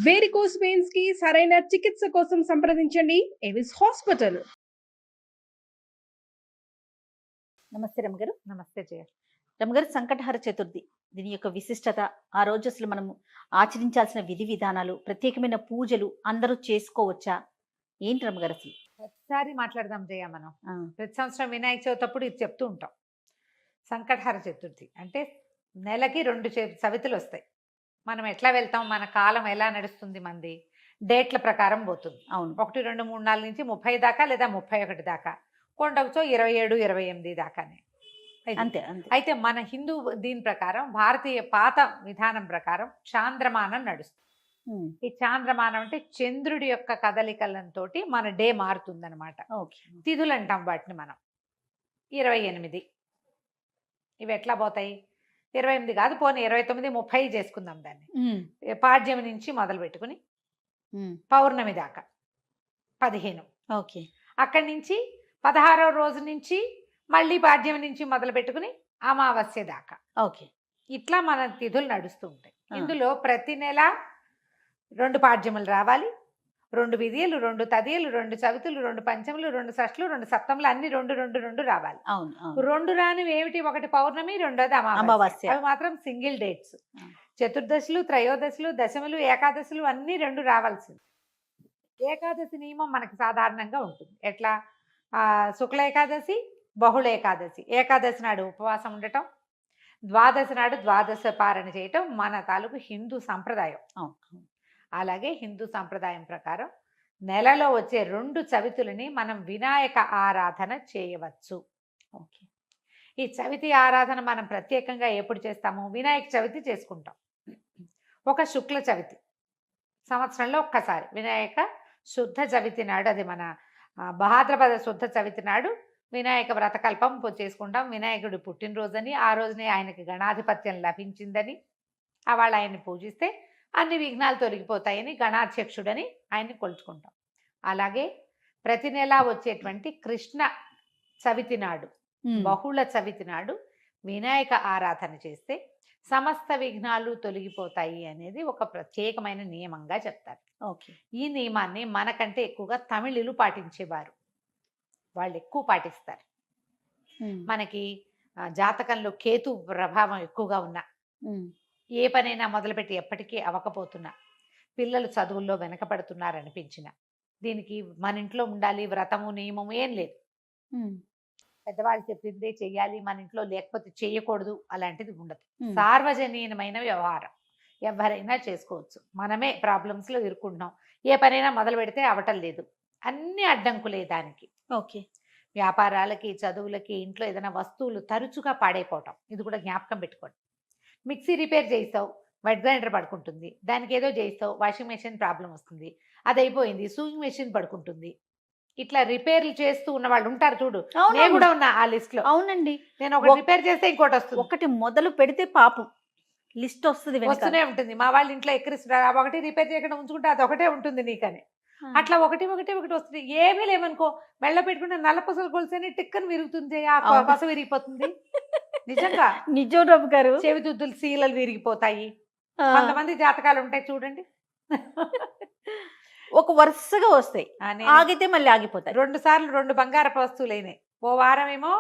Varicose veins కి సరైన చికిత్స కోసం సంప్రదించండి ఎవిస్ హాస్పిటల్. నమస్తే రమగారు. నమస్తే జయ. రమగారు, సంకటహర చతుర్థి దీని యొక్క విశిష్టత, ఆ రోజు అసలు మనము ఆచరించాల్సిన విధి విధానాలు, ప్రత్యేకమైన పూజలు అందరూ చేసుకోవచ్చా, ఏంటి రమగారు అసలు? ఒకసారి మాట్లాడదాం జయ. మనం ప్రతి సంవత్సరం వినాయక చవితి అప్పుడు ఇది చెప్తూ ఉంటాం. సంకటహర చతుర్థి అంటే నెలకి 2 చవితులు వస్తాయి. మనం ఎట్లా వెళ్తాం, మన కాలం ఎలా నడుస్తుంది, మంది డేట్ల ప్రకారం పోతుంది. అవును, 1, 2, 3, 4 నుంచి 30 దాకా లేదా 31 దాకా, కొండవచ్చో 27, 28 దాకానే. అంతే అంతే. అయితే మన హిందూ దీని ప్రకారం, భారతీయ పాత విధానం ప్రకారం చాంద్రమానం నడుస్తుంది. ఈ చాంద్రమానం అంటే చంద్రుడి యొక్క కదలికలతో మన డే మారుతుంది అనమాట. తిథులు అంటాం వాటిని మనం. 28 ఇవి ఎట్లా పోతాయి? 28 కాదు, పోనీ 29, 30 చేసుకుందాం దాన్ని. పాడ్యం నుంచి మొదలు పెట్టుకుని పౌర్ణమి దాకా 15. ఓకే. అక్కడి నుంచి 16వ రోజు నుంచి మళ్ళీ పాడ్యం నుంచి మొదలు పెట్టుకుని అమావాస్య దాకా. ఓకే. ఇట్లా మన తిథులు నడుస్తూ ఉంటాయి. ఇందులో ప్రతి నెల 2 పాడ్యములు రావాలి, 2 విధియలు, 2 తదియలు, 2 చవితులు, 2 పంచములు, 2 షష్ఠులు, 2 సప్తములు, అన్ని 2 రావాలి. 2 రానివి ఏమిటి? ఒకటి పౌర్ణమి, రెండోది అమావాస్య. అవి మాత్రం సింగిల్ డేట్స్. చతుర్దశులు, త్రయోదశులు, దశములు, ఏకాదశులు అన్ని 2 రావాల్సింది. ఏకాదశి నియమం మనకి సాధారణంగా ఉంటుంది. ఎట్లా? శుక్ల ఏకాదశి, బహుళ ఏకాదశి. ఏకాదశి నాడు ఉపవాసం ఉండటం, ద్వాదశి నాడు ద్వాదశ పారణ చేయటం మన తాలూకు హిందూ సంప్రదాయం. అలాగే హిందూ సంప్రదాయం ప్రకారం నెలలో వచ్చే 2 చవితులని మనం వినాయక ఆరాధన చేయవచ్చు. ఓకే. ఈ చవితి ఆరాధన మనం ప్రత్యేకంగా ఎప్పుడు చేస్తాము? వినాయక చవితి చేసుకుంటాం. ఒక శుక్ల చవితి సంవత్సరంలో ఒక్కసారి వినాయక శుద్ధ చవితి నాడు, అది మన భాద్రపద శుద్ధ చవితి నాడు వినాయక వ్రతకల్పం చేసుకుంటాం. వినాయకుడి పుట్టినరోజని, ఆ రోజునే ఆయనకి గణాధిపత్యం లభించిందని, వాళ్ళు ఆయన్ని పూజిస్తే అన్ని విఘ్నాలు తొలగిపోతాయని గణాధ్యక్షుడని ఆయన్ని కొలుచుకుంటాం. అలాగే ప్రతి నెలా వచ్చేటువంటి కృష్ణ చవితి నాడు, బహుళ చవితి నాడు వినాయక ఆరాధన చేస్తే సమస్త విఘ్నాలు తొలగిపోతాయి అనేది ఒక ప్రత్యేకమైన నియమంగా చెప్తారు. ఓకే. ఈ నియమాన్ని మనకంటే ఎక్కువగా తమిళులు పాటించేవారు. వాళ్ళు ఎక్కువ పాటిస్తారు. మనకి జాతకంలో కేతు ప్రభావం ఎక్కువగా ఉన్నా, ఏ పనైనా మొదలుపెట్టి ఎప్పటికీ అవ్వకపోతున్నా, పిల్లలు చదువుల్లో వెనకపడుతున్నారనిపించిన, దీనికి మన ఇంట్లో ఉండాలి వ్రతము నియమము ఏం లేదు. పెద్దవాళ్ళు చెప్పిందే చెయ్యాలి, మన ఇంట్లో లేకపోతే చేయకూడదు అలాంటిది ఉండదు. సార్వజనీయమైన వ్యవహారం, ఎవరైనా చేసుకోవచ్చు. మనమే ప్రాబ్లమ్స్లో ఇరుక్కుంటున్నాం. ఏ పనైనా మొదలు పెడితే అవటం లేదు, అన్ని అడ్డంకులే దానికి. ఓకే. వ్యాపారాలకి, చదువులకి, ఇంట్లో ఏదైనా వస్తువులు తరచుగా పాడైపోవటం, ఇది కూడా జ్ఞాపకం పెట్టుకోండి. మిక్సీ రిపేర్ చేయిస్తావు, వెట్ గ్రైండర్ పడుకుంటుంది. దానికి ఏదో చేయిస్తావు, వాషింగ్ మెషిన్ ప్రాబ్లం వస్తుంది, అది అయిపోయింది, సూయింగ్ మెషిన్ పడుకుంటుంది. ఇట్లా రిపేర్లు చేస్తూ ఉన్న వాళ్ళు ఉంటారు చూడు. నేను కూడా ఉన్నా ఆ లిస్ట్ లో. అవునండి. నేను ఒకటి రిపేర్ చేస్తే ఇంకోటి వస్తుంది. ఒకటి మొదలు పెడితే పాపం లిస్ట్ వస్తూనే ఉంటుంది. మా వాళ్ళ ఇంట్లో ఎక్కిరిస్తున్నారు, ఒకటి రిపేర్ చేయకుండా ఉంచుకుంటే అది ఒకటే ఉంటుంది నీకని. అట్లా ఒకటి వస్తుంది. ఏమీ లేవనుకో, మెళ్ళ పెట్టుకుంటే నల్లపసలు కొలిసేని టిక్కని విరుగుతుంది, ఆ పస విరిగిపోతుంది. నిజంగా నిజం రఘు గారు. చెవిదుద్దులు సీలలు విరిగిపోతాయి. కొంతమంది జాతకాలు ఉంటాయి చూడండి, ఒక వరుసగా వస్తాయి, ఆగితే మళ్ళీ ఆగిపోతాయి. 2 సార్లు 2 బంగారపు వస్తువులు అయినాయి. ఓ వారం ఏమో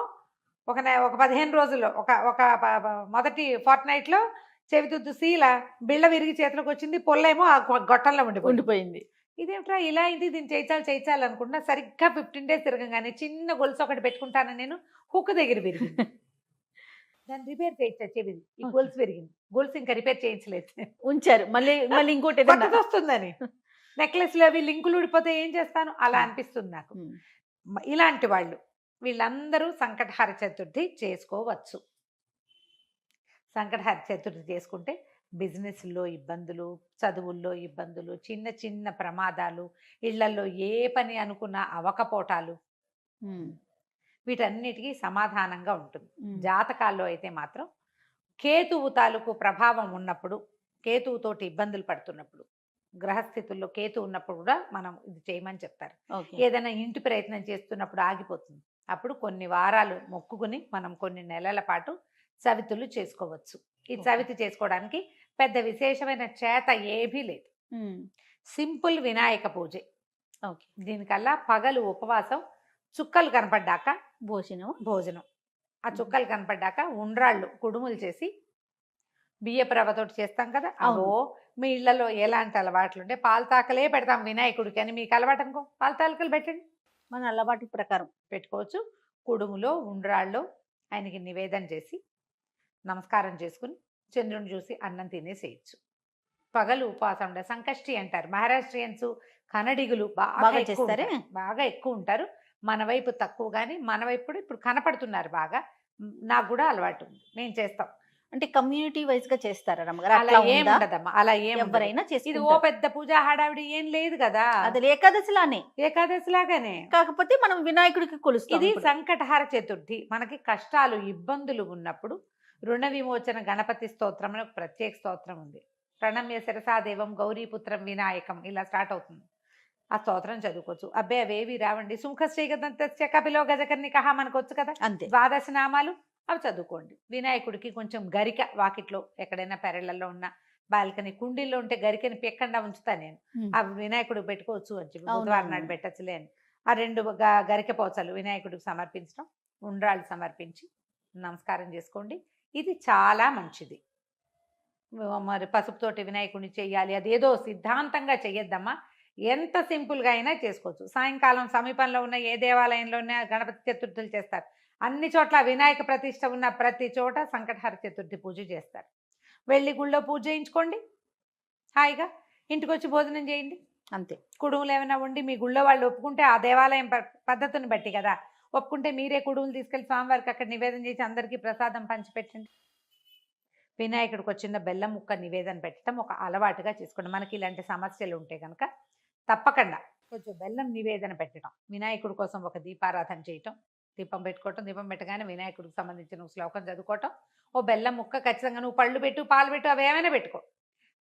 ఒక 15 రోజుల్లో ఒక మొదటి ఫోర్ట్ నైట్ లో చెవిదుద్దు సీల బిళ్ళ విరిగి చేతిలోకి వచ్చింది, పొల్లేమో ఆ గొట్టంలో ఉండిపోయింది. ఇదేమిట్రా ఇలా అయింది, దీన్ని చేయించాలి అనుకుంటున్నా. సరిగ్గా 15 days తిరగగానే చిన్న గొలుసు ఒకటి పెట్టుకుంటాను నేను, హుక్ దగ్గర విరిగింది. దాన్ని రిపేర్ చేయించా, చెవిది ఈ గొలుసు విరిగింది. గొలుసు ఇంకా రిపేర్ చేయించలేదు, ఉంచారు. మళ్ళీ ఇంకోటి వస్తుందని. నెక్లెస్లు అవి లింకులు ఊడిపోతే ఏం చేస్తాను, అలా అనిపిస్తుంది నాకు. ఇలాంటి వాళ్ళు వీళ్ళందరూ సంకటహర చతుర్థి చేసుకోవచ్చు. సంకటహర చతుర్థి చేసుకుంటే బిజినెస్లో ఇబ్బందులు, చదువుల్లో ఇబ్బందులు, చిన్న చిన్న ప్రమాదాలు, ఇళ్లలో ఏ పని అనుకున్నా అవకపోటాలు, వీటన్నిటికీ సమాధానంగా ఉంటుంది. జాతకాల్లో అయితే మాత్రం కేతువు తాలూకు ప్రభావం ఉన్నప్పుడు, కేతువుతోటి ఇబ్బందులు పడుతున్నప్పుడు, గ్రహస్థితుల్లో కేతు ఉన్నప్పుడు కూడా మనం ఇది చేయమని చెప్తారు. ఏదైనా ఇంటి ప్రయత్నం చేస్తున్నప్పుడు ఆగిపోతుంది, అప్పుడు కొన్ని వారాలు మొక్కుకుని మనం కొన్ని నెలల పాటు చవితులు చేసుకోవచ్చు. ఈ చవితి చేసుకోవడానికి పెద్ద విశేషమైన చేత ఏమీ లేదు. సింపుల్ వినాయక పూజ. ఓకే. దీనికల్లా పగలు ఉపవాసం, చుక్కలు కనపడ్డాక భోజనం. ఆ చుక్కలు కనపడ్డాక ఉండ్రాళ్ళు కుడుములు చేసి బియ్యపు రవ్వతోటి చేస్తాం కదా, అవో మీ ఇళ్లలో ఎలాంటి అలవాట్లు ఉంటే పాలతాకలే పెడతాం వినాయకుడికి అని మీకు అలవాటు అనుకో, పాలతాకలు పెట్టండి, మన అలవాటు ప్రకారం పెట్టుకోవచ్చు. కుడుములో ఉండ్రాళ్ళు ఆయనకి నివేదన చేసి నమస్కారం చేసుకుని చంద్రుని చూసి అన్నం తినేసేయచ్చు. పగలు ఉపవాసం ఉండే సంకష్టి అంటారు మహారాష్ట్రియన్స్, కన్నడిగులు బాగా ఎక్కువ ఉంటారు. మన వైపు తక్కువ, కానీ మన వైపు ఇప్పుడు కనపడుతున్నారు బాగా. నాకు కూడా అలవాటు ఉంది, నేను చేస్తాం. అంటే కమ్యూనిటీ వైజ్ గా చేస్తారా రమ్మగారు? అలా ఏం ఉండదమ్మా, అలా ఏం ఎవరైనా ఇది ఓ పెద్ద పూజ హడావిడి ఏం లేదు కదా, అది ఏకాదశిలానే. ఏకాదశిలాగానే, కాకపోతే మనం వినాయకుడికి కొలుస్తాం. ఇది సంకటహార చతుర్థి. మనకి కష్టాలు ఇబ్బందులు ఉన్నప్పుడు రుణ విమోచన గణపతి స్తోత్రం అని ఒక ప్రత్యేక స్తోత్రం ఉంది. ప్రణమ్య శిరసాదేవం గౌరీపుత్రం వినాయకం ఇలా స్టార్ట్ అవుతుంది. ఆ స్తోత్రం చదువుకోవచ్చు. అబ్బాయి అవేవి రావండి, సుముఖశ్రీగదంతస్య కపిలో గజకర్ణికః మనకు వచ్చు కదా, అంతే. 12 నామాలు అవి చదువుకోండి. వినాయకుడికి కొంచెం గరిక, వాకిట్లో ఎక్కడైనా పెరళ్లలో ఉన్న బాల్కనీ కుండీల్లో ఉంటే గరికని పెక్కకుండా ఉంచుతా నేను, అవి వినాయకుడికి పెట్టుకోవచ్చు అని చెప్పి, బుధవారం నాడు పెట్టచ్చులే అని. ఆ 2 గరిక పోచలు వినాయకుడికి సమర్పించడం, ఉండ్రాళ్ళు సమర్పించి నమస్కారం చేసుకోండి. ఇది చాలా మంచిది. మరి పసుపుతోటి వినాయకుడిని చెయ్యాలి అదేదో సిద్ధాంతంగా చెయ్యొద్దమ్మా, ఎంత సింపుల్గా అయినా చేసుకోవచ్చు. సాయంకాలం సమీపంలో ఉన్న ఏ దేవాలయంలోనే గణపతి చతుర్థులు చేస్తారు. అన్ని చోట్ల వినాయక ప్రతిష్ట ఉన్న ప్రతి చోట సంకటహార చతుర్థి పూజ చేస్తారు. వెళ్ళి గుళ్ళో పూజ చేయించుకోండి, హాయిగా ఇంటికి వచ్చి భోజనం చేయండి, అంతే. కుడుములు ఏమైనా ఉండి మీ గుళ్ళో వాళ్ళు ఒప్పుకుంటే, ఆ దేవాలయం పద్ధతిని బట్టి కదా, ఒప్పుకుంటే మీరే కుడుములు తీసుకెళ్ళి స్వామివారికి అక్కడ నివేదన చేసి అందరికీ ప్రసాదం పంచిపెట్టండి. వినాయకుడికి వచ్చిన బెల్లం ముక్క నివేదన పెట్టడం ఒక అలవాటుగా చేసుకోండి. మనకి ఇలాంటి సమస్యలు ఉంటే కనుక తప్పకుండా కొంచెం బెల్లం నివేదన పెట్టడం, వినాయకుడి కోసం ఒక దీపారాధన చేయటం, దీపం పెట్టుకోవటం, దీపం పెట్టగానే వినాయకుడికి సంబంధించిన శ్లోకం చదువుకోవటం, ఓ బెల్లం ముక్క ఖచ్చితంగా, నువ్వు పళ్ళు పెట్టు పాలు పెట్టు అవి ఏమైనా పెట్టుకో,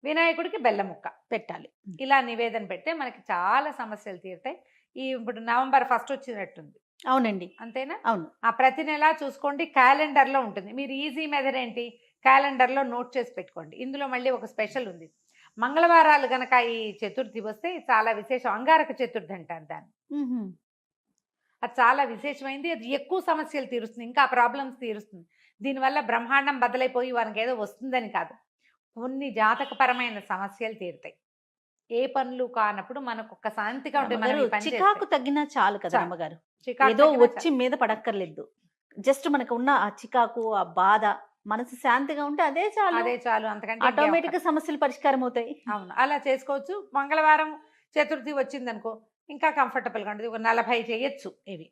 వినాయకుడికి బెల్లం ముక్క పెట్టాలి. ఇలా నివేదన పెడితే మనకి చాలా సమస్యలు తీరుతాయి. ఇప్పుడు నవంబర్ 1 వచ్చినట్టుంది. అవునండి, అంతేనా? అవును. ఆ ప్రతి నెల చూసుకోండి, క్యాలెండర్లో ఉంటుంది. మీరు ఈజీ మెథడ్ ఏంటి, క్యాలెండర్లో నోట్ చేసి పెట్టుకోండి. ఇందులో మళ్ళీ ఒక స్పెషల్ ఉంది. మంగళవారాలు గనక ఈ చతుర్థి వస్తే చాలా విశేషం. అంగారక చతుర్థి అంటారు దాన్ని. అది చాలా విశేషమైంది. అది ఎక్కువ సమస్యలు తీరుస్తుంది, ఇంకా ప్రాబ్లమ్స్ తీరుస్తుంది. దీనివల్ల బ్రహ్మాండం బదలైపోయి వారికి ఏదో వస్తుందని కాదు, కొన్ని జాతకపరమైన సమస్యలు తీరుతాయి. ఏ పనులు కానప్పుడు మనకు ఒక శాంతిగా ఉంటుంది. చికాకు తగ్గినా చాలు కదా అమ్మగారు, ఏదో వచ్చి మీద పడక్కర్లేదు. జస్ట్ మనకు ఉన్న ఆ చికాకు, ఆ బాధ, మనసు శాంతిగా ఉంటే అదే చాలు. అంతకంటే ఆటోమేటిక్ గా సమస్యలు పరిష్కారం అవుతాయి. అవును, అలా చేసుకోవచ్చు. మంగళవారం చతుర్థి వచ్చిందనుకో ఇంకా కంఫర్టబుల్గా ఉంటుంది. ఒక 40 చేయొచ్చు, ఇవి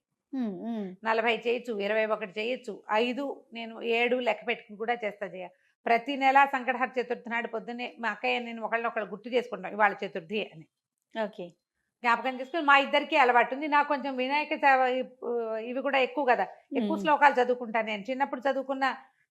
40 చేయొచ్చు, 21 చేయొచ్చు, 5 నేను 7 లెక్క పెట్టుకుని కూడా చేస్తా. ప్రతి నెల సంకటహార చతుర్థి నాడు పొద్దున్నే మా అక్కయ్య నేను ఒకళ్ళు గుర్తు చేసుకుంటాం ఇవాళ చతుర్థి అని. ఓకే, జ్ఞాపకం చేసుకుని మా ఇద్దరికి అలవాటు ఉంది. నాకు కొంచెం వినాయక ఇవి కూడా ఎక్కువ కదా, ఎక్కువ శ్లోకాలు చదువుకుంటాను. నేను చిన్నప్పుడు చదువుకున్న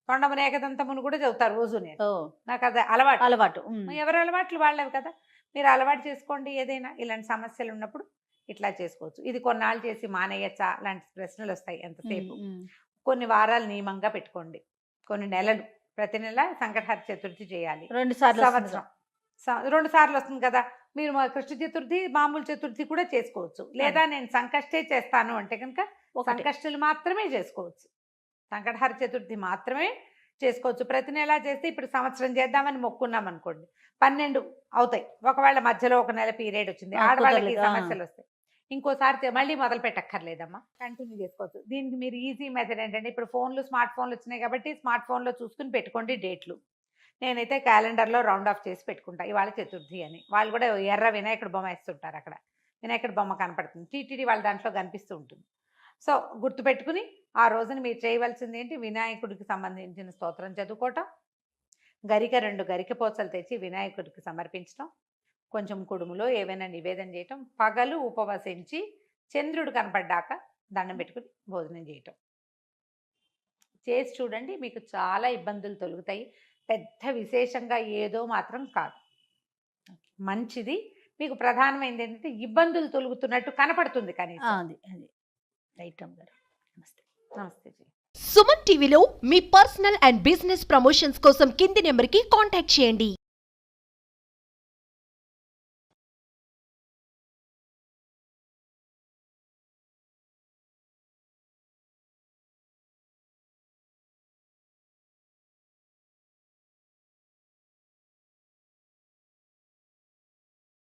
తొండమున ఏకదంతమును కూడా చదువుతారు రోజు. నేను నాకు అది అలవాటు. ఎవరి అలవాట్లు వాళ్ళవి కదా, మీరు అలవాటు చేసుకోండి. ఏదైనా ఇలాంటి సమస్యలు ఉన్నప్పుడు ఇట్లా చేసుకోవచ్చు. ఇది కొన్నాళ్ళు చేసి మానేయచ్చా లాంటి ప్రశ్నలు వస్తాయి ఎంతసేపు. కొన్ని వారాలు నియమంగా పెట్టుకోండి, కొన్ని నెలలు, ప్రతి నెల సంకటహార చతుర్థి చేయాలి. 2 సార్లు సంవత్సరం 2 సార్లు వస్తుంది కదా. మీరు కృష్ణ చతుర్థి మామూలు చతుర్థి కూడా చేసుకోవచ్చు. లేదా నేను సంకష్టే చేస్తాను అంటే కనుక సంకష్టులు మాత్రమే చేసుకోవచ్చు, సంకటహార చతుర్థి మాత్రమే చేసుకోవచ్చు. ప్రతి నెల చేస్తే ఇప్పుడు సంవత్సరం చేద్దామని మొక్కున్నాం అనుకోండి, 12 అవుతాయి. ఒకవేళ మధ్యలో ఒక నెల పీరియడ్ వచ్చింది, ఆడవాళ్ళకి సమస్యలు వస్తాయి, ఇంకోసారి మళ్ళీ మొదలు పెట్టక్కర్లేదమ్మా, కంటిన్యూ చేసుకోవచ్చు. దీనికి మీరు ఈజీ మెథడ్ ఏంటంటే, ఇప్పుడు స్మార్ట్ ఫోన్లు వచ్చినాయి కాబట్టి స్మార్ట్ ఫోన్లో చూసుకుని పెట్టుకోండి డేట్లు. నేనైతే క్యాలెండర్లో రౌండ్ ఆఫ్ చేసి పెట్టుకుంటా ఇవాళ చతుర్థి అని. వాళ్ళు కూడా ఎర్ర వినాయకుడు బొమ్మ వేస్తుంటారు, అక్కడ వినాయకుడు బొమ్మ కనపడుతుంది, టీటీడీ వాళ్ళ దాంట్లో కనిపిస్తూ ఉంటుంది. సో గుర్తుపెట్టుకుని ఆ రోజున మీరు చేయవలసింది ఏంటి, వినాయకుడికి సంబంధించిన స్తోత్రం చదువుకోవటం, 2 గరిక పోచలు తెచ్చి వినాయకుడికి సమర్పించడం, కొంచెం కుడుములో ఏవైనా నివేదన చేయటం, పగలు ఉపవసించి చంద్రుడు కనపడ్డాక దండం పెట్టుకుని భోజనం చేయటం చేసి చూడండి. మీకు చాలా ఇబ్బందులు తొలుగుతాయి. పెద్ద విశేషంగా ఏదో మాత్రం కాదు, మంచిది. మీకు ప్రధానమైనది ఏంటంటే ఇబ్బందులు తొలుగుతున్నట్టు కనపడుతుంది కానీ. రైట్ అమ్మగారు, నమస్తే. నమస్తే. సుమన్ టీవీలో మీ పర్సనల్ అండ్ బిజినెస్ ప్రమోషన్స్ కోసం కింది నెంబర్కి కాంటాక్ట్ చేయండి.